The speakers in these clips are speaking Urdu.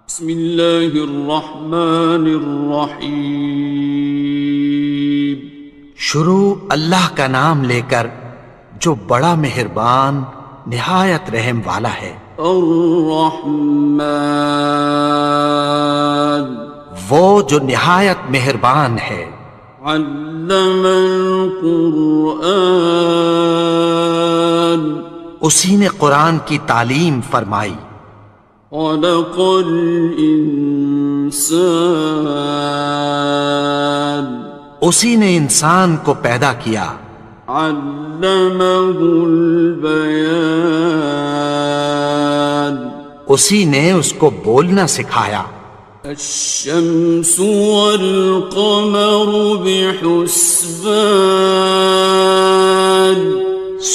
بسم اللہ الرحمن الرحیم۔ شروع اللہ کا نام لے کر جو بڑا مہربان نہایت رحم والا ہے۔ الرحمن، وہ جو نہایت مہربان ہے۔ علم القرآن، اسی نے قرآن کی تعلیم فرمائی۔ خلق الانسان، اسی نے انسان کو پیدا کیا۔ علمہ البیان، اسی نے اس کو بولنا سکھایا۔ الشمس والقمر بحسبان،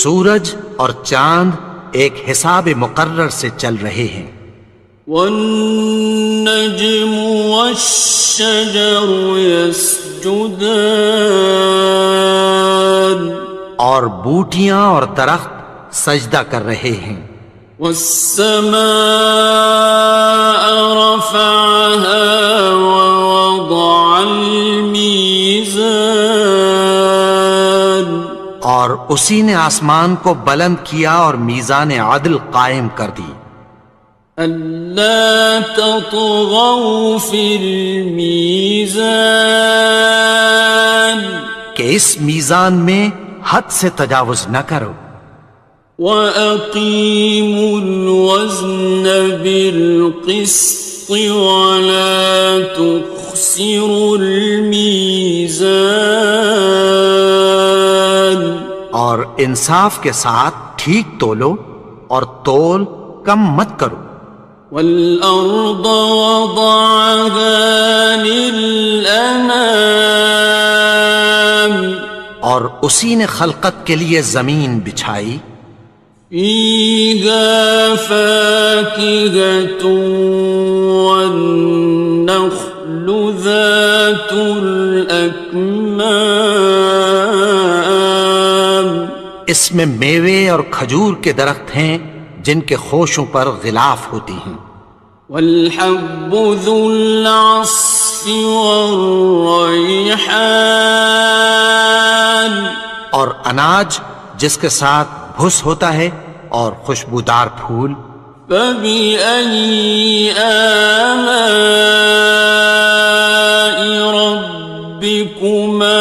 سورج اور چاند ایک حساب مقرر سے چل رہے ہیں۔ والنجم والشجر يسجدان، اور بوٹیاں اور درخت سجدہ کر رہے ہیں۔ والسماء رفعها ووضع الميزان، اور اسی نے آسمان کو بلند کیا اور میزان عدل قائم کر دی۔ ألا تطغوا في الميزان، کہ اس میزان میں حد سے تجاوز نہ کرو۔ وَأَقِيمُوا الْوَزْنَ بِالْقِسْطِ وَلَا تُخْسِرُوا الْمِيزَانَ، اور انصاف کے ساتھ ٹھیک تولو اور تول کم مت کرو۔ وَالْأَرْضَ وَضَعَهَا لِلْأَنَامِ، اور اسی نے خلقت کے لیے زمین بچھائی۔ فِيهَا فَاكِهَةٌ وَالنَّخْلُ ذَاتُ الْأَكْمَامِ، اس میں میوے اور کھجور کے درخت ہیں جن کے خوشوں پر غلاف ہوتی ہیں۔ وَالْحَبُّ ذُو الْعَصْفِ وَالرَّيْحَانِ، اور اناج جس کے ساتھ بھس ہوتا ہے اور خوشبودار پھول۔ فَبِأَيِّ آلَاءِ رَبِّكُمَا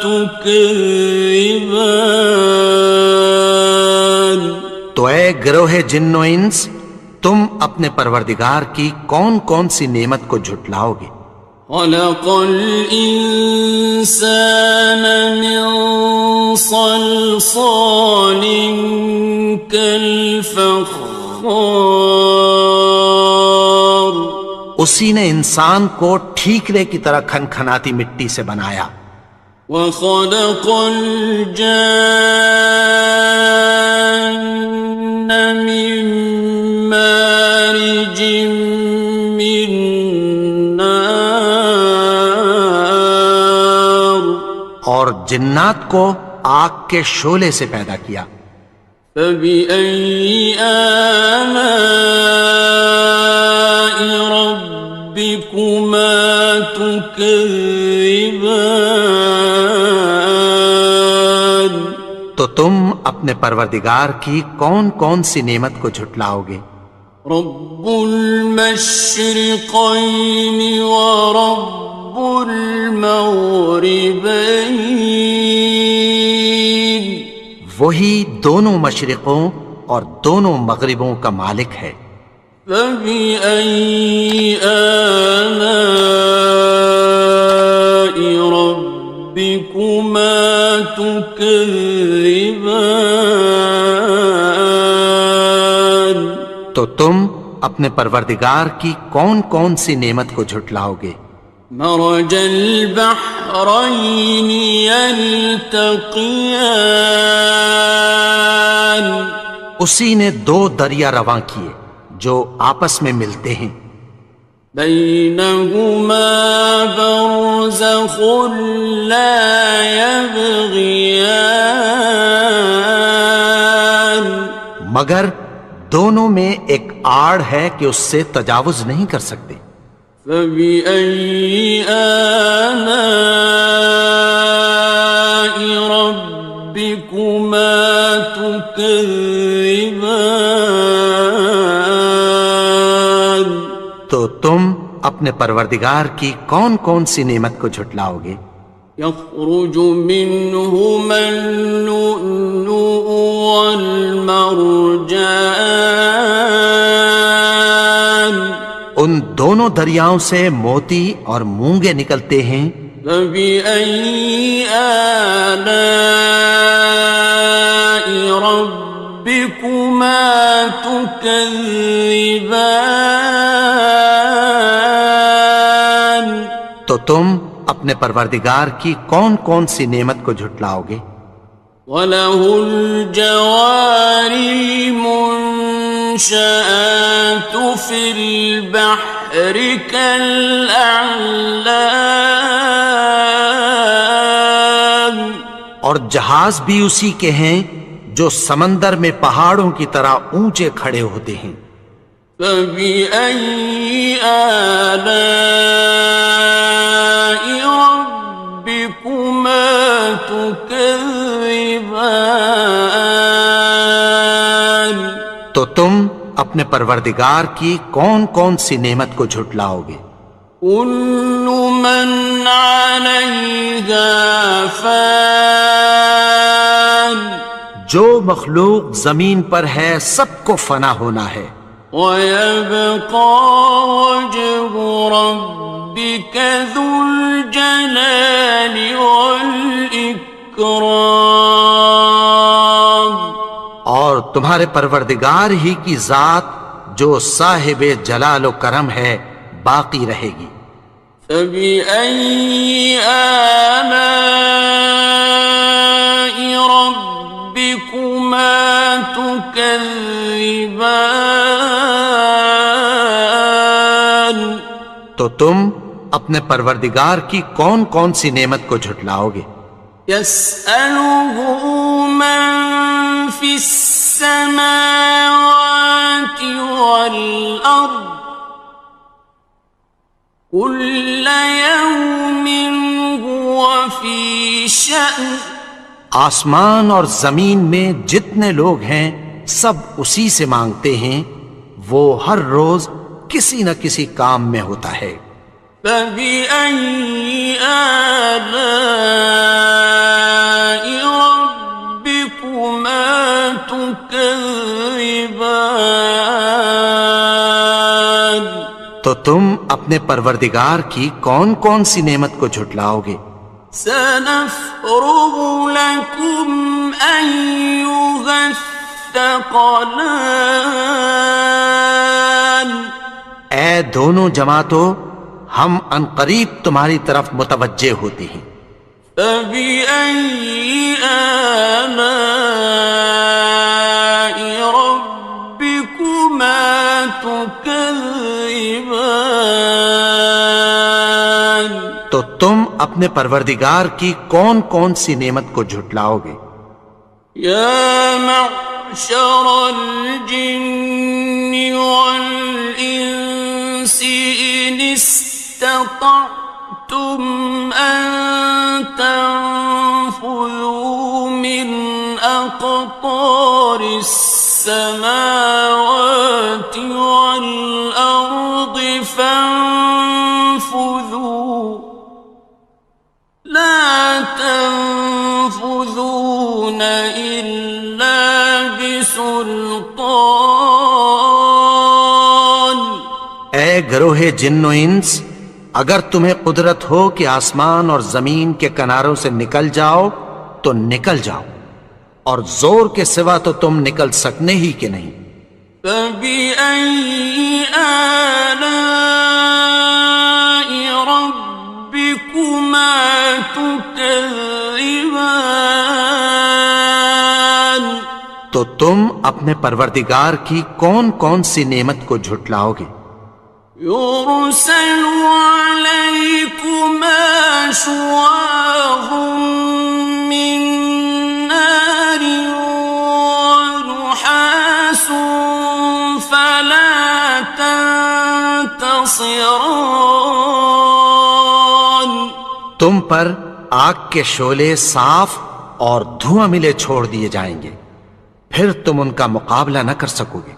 تُكَذِّبَانِ، تو اے گروہ جن و انس، تم اپنے پروردگار کی کون کون سی نعمت کو جھٹلاؤ گے؟ خَلَقَ الْإِنسَانَ مِنْ صَلْصَالٍ كَالْفَخَّارِ، اسی نے انسان کو ٹھیکرے کی طرح کھنکھناتی مٹی سے بنایا۔ وَخَلَقَ الْجَانَّ مِن مَّارِجٍ مِّن نَّارٍ، اور جنات کو آگ کے شعلے سے پیدا کیا۔ فَبِأَيِّ آلَاءِ رَبِّكُمَا تُكَذِّبَانِ، تو تم اپنے پروردگار کی کون کون سی نعمت کو جھٹلاؤ گے؟ رب المشرقین ورب المغربین، وہی دونوں مشرقوں اور دونوں مغربوں کا مالک ہے۔ فَبِأَيِّ آلَاءِ رَبِّكُمَا تُكَذِّبَانِ، تو تم اپنے پروردگار کی کون کون سی نعمت کو جھٹلاؤ گے؟ مرج البحرین یلتقیان، اسی نے دو دریا رواں کیے جو آپس میں ملتے ہیں۔ بینہما برزخ لا یبغیان، مگر دونوں میں ایک آڑ ہے کہ اس سے تجاوز نہیں کر سکتے۔ فبأي آلاء ربكما تكذبان؟ تو تم اپنے پروردگار کی کون کون سی نعمت کو جھٹلاؤ گے؟ يخرج منهما اللؤلؤ والمرجان ان دونوں دریاؤں سے موتی اور مونگے نکلتے ہیں۔ فبأي آلاء ربكما تكذبان؟ تو تم اپنے پروردگار کی کون کون سی نعمت کو جھٹلاؤ گے؟ وَلَهُ الْجَوَارِ الْمُنشَآتُ فِي الْبَحْرِ كَالْأَعْلَامِ، اور جہاز بھی اسی کے ہیں جو سمندر میں پہاڑوں کی طرح اونچے کھڑے ہوتے ہیں۔ فَبِأَيِّ آلَاءِ رَبِّكُمَا تُكَذِّبَانِ؟ تو تم اپنے پروردگار کی کون کون سی نعمت کو جھٹلاؤ گے؟ كُلُّ مَنْ عَلَيْهَا فَانٍ، جو مخلوق زمین پر ہے سب کو فنا ہونا ہے۔ وَيَبْقَى وَجْهُ رَبِّكَ ذُو الْجَلَالِ وَالْإِكْرَامِ، اور تمہارے پروردگار ہی کی ذات جو صاحب جلال و کرم ہے باقی رہے گی۔ فَبِأَيِّ آلَاءِ رَبِّكُمَا تُكَذِّبَانِ؟ تو تم اپنے پروردگار کی کون کون سی نعمت کو جھٹلاؤ گے؟ يَسْأَلُهُ مَن فِي السَّمَاوَاتِ وَالْأَرْضِ كُلَّ يَوْمٍ هُوَ فِي شَأْنٍ، آسمان اور زمین میں جتنے لوگ ہیں سب اسی سے مانگتے ہیں، وہ ہر روز کسی نہ کسی کام میں ہوتا ہے۔ فَبِأَيِّ آلَاءِ رَبِّكُمَا تُكَذِّبَانِ؟ تو تم اپنے پروردگار کی کون کون سی نعمت کو جھٹلاؤ گے؟ سَنَفْرُغُ لَكُمْ أَيُّهَ الثَّقَلَانِ؟ اے دونوں جماعتوں، ہم عنقریب تمہاری طرف متوجہ ہوتے ہیں۔ فَبِأَيِّ آلَاءِ رَبِّكُمَا تُكَذِّبَانِ؟ تو تم اپنے پروردگار کی کون کون سی نعمت کو جھٹلاؤ گے؟ يَا مَعْشَرَ الْجِنِّ وَالْإِنسِ إِنِ اسْتَطَعْتُمْ أَن تَنفُذُوا مِنْ أَقْطَارِ السَّمَاوَاتِ وَالْأَرْضِ فَانفُذُوا لَا تَنفُذُونَ إِلَّا بِسُلْطَانٍ۔ اے گروہ جن و انس، اگر تمہیں قدرت ہو کہ آسمان اور زمین کے کناروں سے نکل جاؤ تو نکل جاؤ، اور زور کے سوا تو تم نکل سکنے ہی کہ نہیں۔ فَبِأَيِّ آلَاءِ رَبِّكُمَا تُكَذِّبَانِ؟ تو تم اپنے پروردگار کی کون کون سی نعمت کو جھٹلاؤ گے؟ يُرْسَلُ عَلَيْكُمَا شُوَاظٌ مِّن نَّارٍ وَنُحَاسٌ خاصران. تم پر آگ کے شعلے صاف اور دھواں ملے چھوڑ دیے جائیں گے، پھر تم ان کا مقابلہ نہ کر سکو گے۔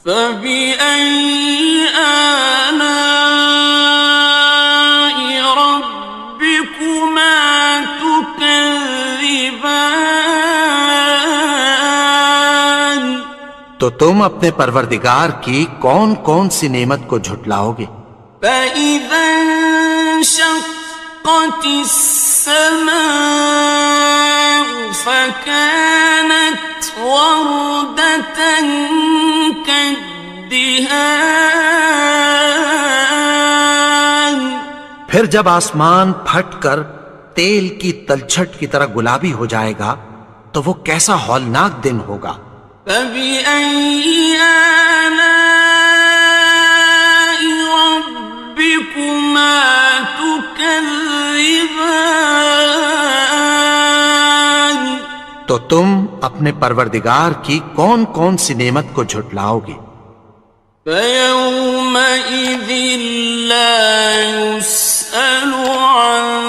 فبأي آلاء ربكما تكذبان. تو تم اپنے پروردگار کی کون کون سی نعمت کو جھٹلاؤ گے؟ فإذا انشقت السماء فكانت وردة كالدهان. پھر جب آسمان پھٹ کر تیل کی تلچھٹ کی طرح گلابی ہو جائے گا تو وہ کیسا ہولناک دن ہوگا۔ فبأي آلاء ربكما تكذبان. تو تم اپنے پروردگار کی کون کون سی نعمت کو جھٹلاؤ گے؟ فيومئذ لا يسأل عن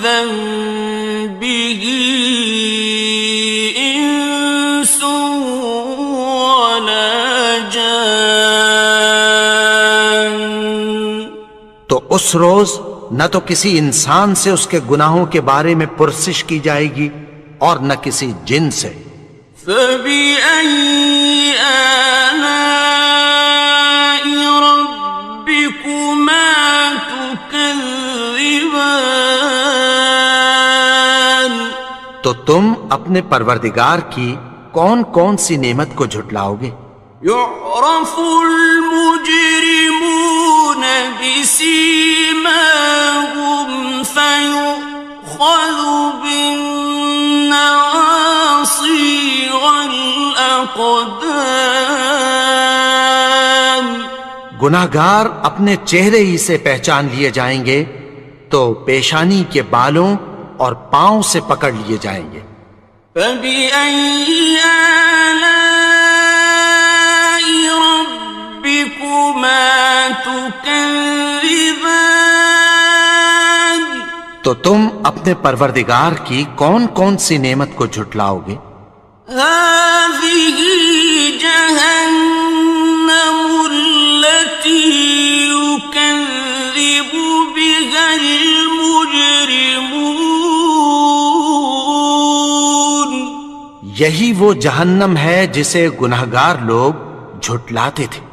ذنبه إنس ولا جان. تو اس روز نہ تو کسی انسان سے اس کے گناہوں کے بارے میں پرسش کی جائے گی اور نہ کسی جن سے۔ فبأي آلاء ربكما تكذبان. تو تم اپنے پروردگار کی کون کون سی نعمت کو جھٹلاؤ گے؟ يعرف المجرمون بسيماهم فيؤخذ بالنواصي والأقدام. گناہگار اپنے چہرے ہی سے پہچان لیے جائیں گے تو پیشانی کے بالوں اور پاؤں سے پکڑ لیے جائیں گے۔ فبأي آلاء ربكما تكذبان. تو تم اپنے پروردگار کی کون کون سی نعمت کو جھٹلاؤ گے؟ هذه جهنم التي يكذب بها المجرمون. یہی وہ جہنم ہے جسے گناہگار لوگ جھٹلاتے تھے۔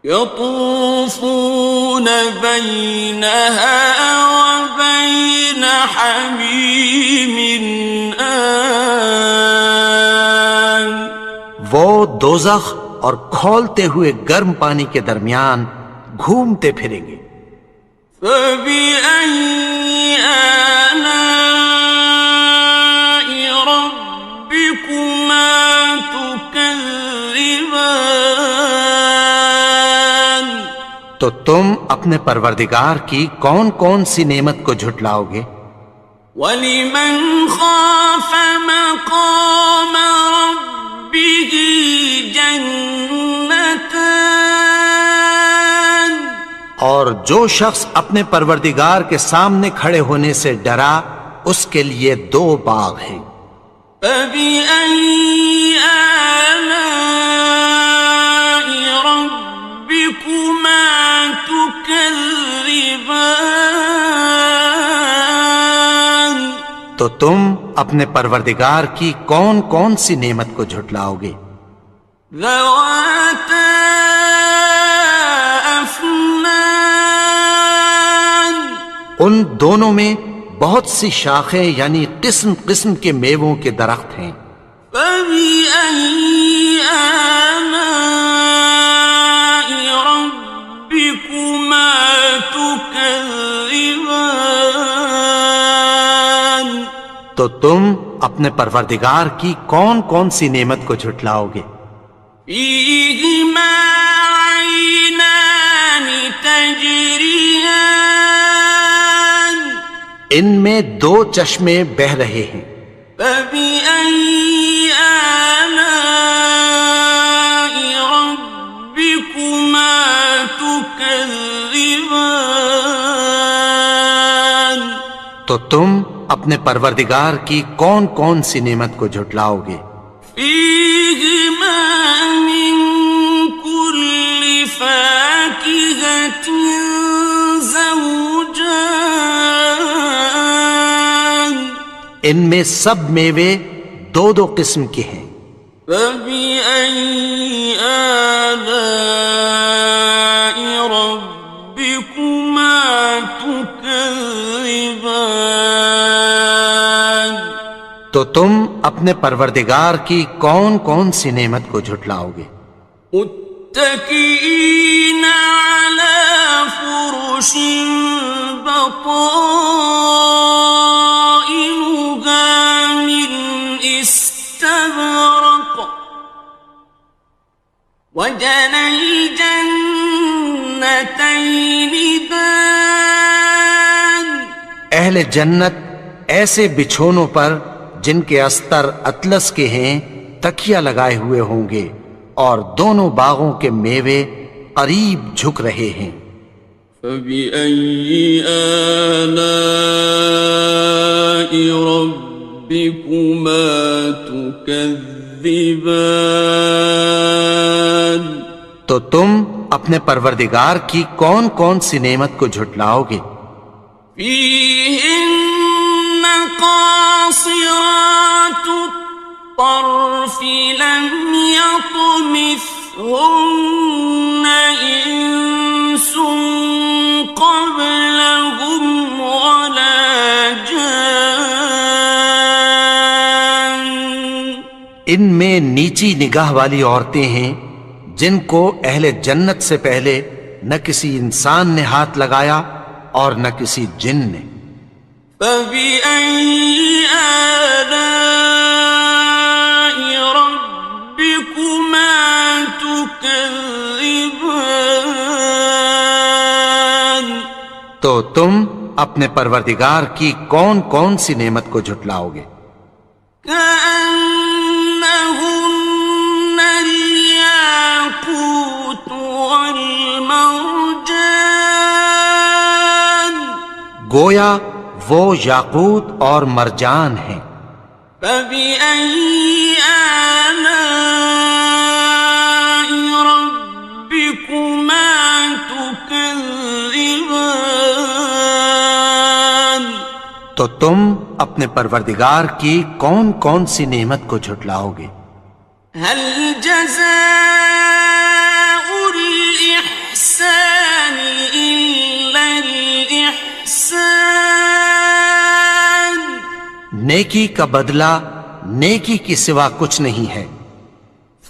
يطوفون بينها وبين حميم آن. وہ دوزخ اور کھولتے ہوئے گرم پانی کے درمیان گھومتے پھریں گے۔ فبأي آلاء ربكما تكذبان. تو تم اپنے پروردگار کی کون کون سی نعمت کو جھٹلاؤ گے؟ وَلِمَنْ خَافَ مَقَامَ رَبِّهِ جَنَّتَانِ. اور جو شخص اپنے پروردگار کے سامنے کھڑے ہونے سے ڈرا اس کے لیے دو باغ ہیں۔ فَبِأَيِّ آلَاءِ رَبِّكُمَا تُكَذِّبَانِ. تو تم اپنے پروردگار کی کون کون سی نعمت کو جھٹلاؤ گے؟ ذَوَاتَا أَفْنَانٍ. ان دونوں میں بہت سی شاخیں یعنی قسم قسم کے میووں کے درخت ہیں۔ فَبِأَيِّ آلَاءِ رَبِّكُمَا تُكَذِّبَانِ. تو تم اپنے پروردگار کی کون کون سی نعمت کو جھٹلاؤ گے؟ فِيهِمَا عَيْنَانِ تَجْرِيَانِ. ان میں دو چشمے بہہ رہے ہیں۔ فَبِأَيِّ آلَاءِ رَبِّكُمَا تُكَذِّبَانِ. تكذبان تو تم اپنے پروردگار کی کون کون سی نعمت کو جھٹلاؤ گے؟ فيهما من كل فاكهة زوجان ان میں سب میوے دو دو قسم کے ہیں۔ فبأي آلاء ربكما تكذبان تو تم اپنے پروردگار کی کون کون سی نعمت کو جھٹلاؤ گے؟ متكئين على فرش بطائنها من استبرق وجنى الجنتين دان اہل جنت ایسے بچھونوں پر جن کے استر اطلس کے ہیں تکیہ لگائے ہوئے ہوں گے، اور دونوں باغوں کے میوے قریب جھک رہے ہیں۔ فبأي آلاء ربكما تكذبان تو تم اپنے پروردگار کی کون کون سی نعمت کو جھٹلاؤ گے؟ فيهن قاصرات الطرف لم يطمثهن إنس قبلهم ولا جان ان میں نیچی نگاہ والی عورتیں ہیں جن کو اہل جنت سے پہلے نہ کسی انسان نے ہاتھ لگایا اور نہ کسی جن نے۔ فبأي آلاء ربكما تكذبان تو تم اپنے پروردگار کی کون کون سی نعمت کو جھٹلاؤ گے؟ كأنهن الياقوت والمرجان گویا وہ یاقوت اور مرجان ہیں۔ فبأي آلاء ربكما تكذبان تو تم اپنے پروردگار کی کون کون سی نعمت کو جھٹلاؤ گے؟ هل جزاء الإحسان إلا الإحسان نیکی کا بدلہ نیکی کی سوا کچھ نہیں ہے۔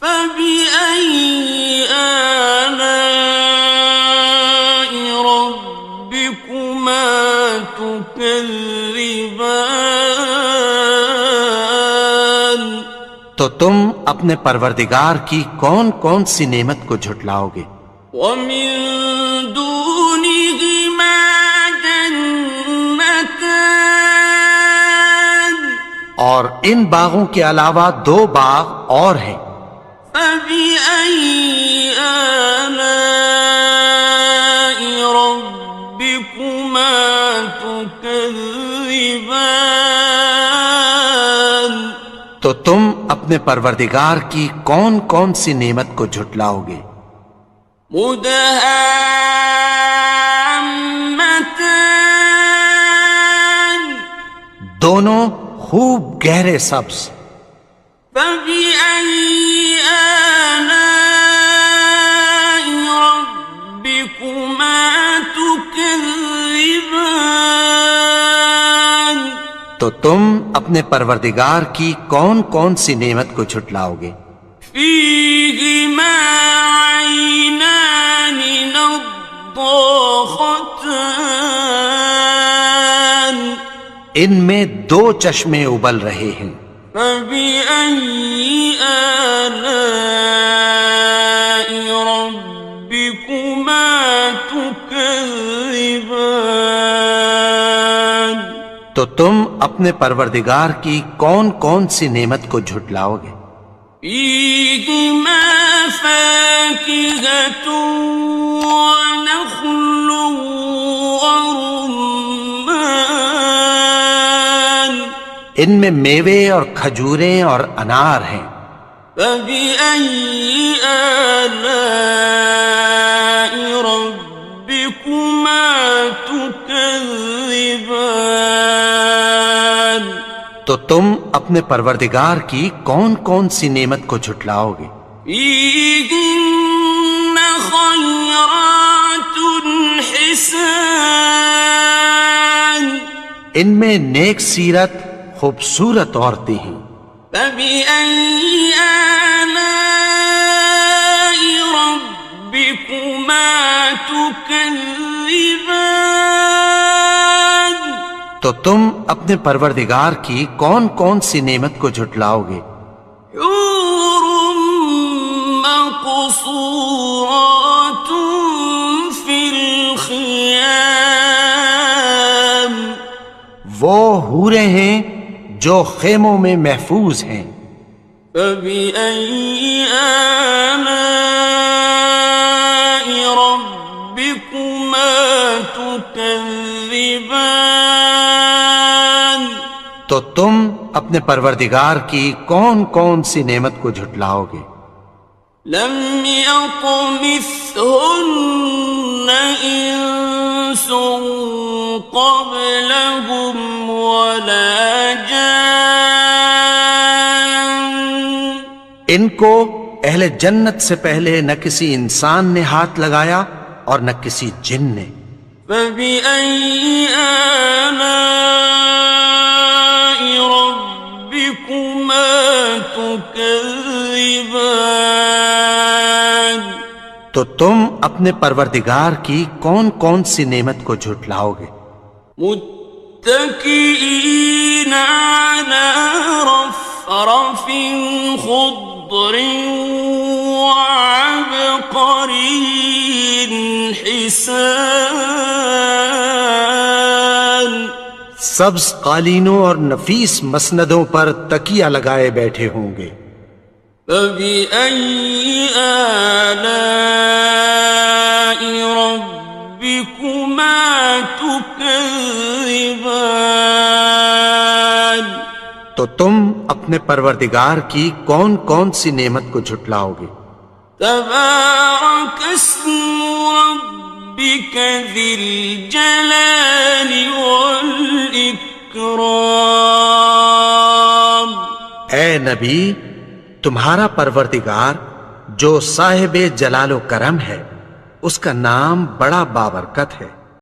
فبأي آلاء ربكما تكذبان تو تم اپنے پروردگار کی کون کون سی نعمت کو جھٹلاؤ گے؟ ومن دونهما جنتان اور ان باغوں کے علاوہ دو باغ اور ہیں۔ فبأي آلاء ربكما تكذبان تو تم اپنے پروردگار کی کون کون سی نعمت کو جھٹلاؤ گے؟ مدهامتان دونوں خوب گہرے سبز۔ فبأي آلاء ربكما تكذبان تو تم اپنے پروردگار کی کون کون سی نعمت کو جھٹلاؤ گے؟ فيهما عينان نضاختان ان میں دو چشمے ابل رہے ہیں۔ فبأي آلاء ربكما تكذبان تو تم اپنے پروردگار کی کون کون سی نعمت کو جھٹلاؤ گے؟ فيهما فاكهة ونخل ورمان ان میں میوے اور کھجوریں اور انار ہیں. فبأي آلاء ربكما تكذبان تو تم اپنے پروردگار کی کون کون سی نعمت کو جھٹلاؤ گے؟ فيهن خيرات حسان ان میں نیک سیرت خوبصورت عورتیں ہیں. فبأي آلاء ربكما تكذبان تو تم اپنے پروردگار کی کون کون سی نعمت کو جھٹلاؤ گے؟ حور مقصورات في الخيام وہ حوریں ہیں جو خیموں میں محفوظ ہیں. فبأي آلاء ربكما تكذبان تو تم اپنے پروردگار کی کون کون سی نعمت کو جھٹلاؤ گے؟ لم يطمثهن إنس قبلهم ولا جان ان کو اہل جنت سے پہلے نہ کسی انسان نے ہاتھ لگایا اور نہ کسی جن نے. فبأي آلاء ربكما تكذبان تو تم اپنے پروردگار کی کون کون سی نعمت کو جھٹلاؤ گے؟ متكئين على رفرف خضر وعبقري حسان سبز قالینوں اور نفیس مسندوں پر تکیہ لگائے بیٹھے ہوں گے. فبأي آلاء ربكما تكذبان تو تم اپنے پروردگار کی کون کون سی نعمت کو جھٹلاؤ گے؟ تبارك اسم ربك ذي الجلال والإكرام اے نبی، تمہارا پروردگار جو صاحب جلال و کرم ہے، اس کا نام بڑا بابرکت ہے.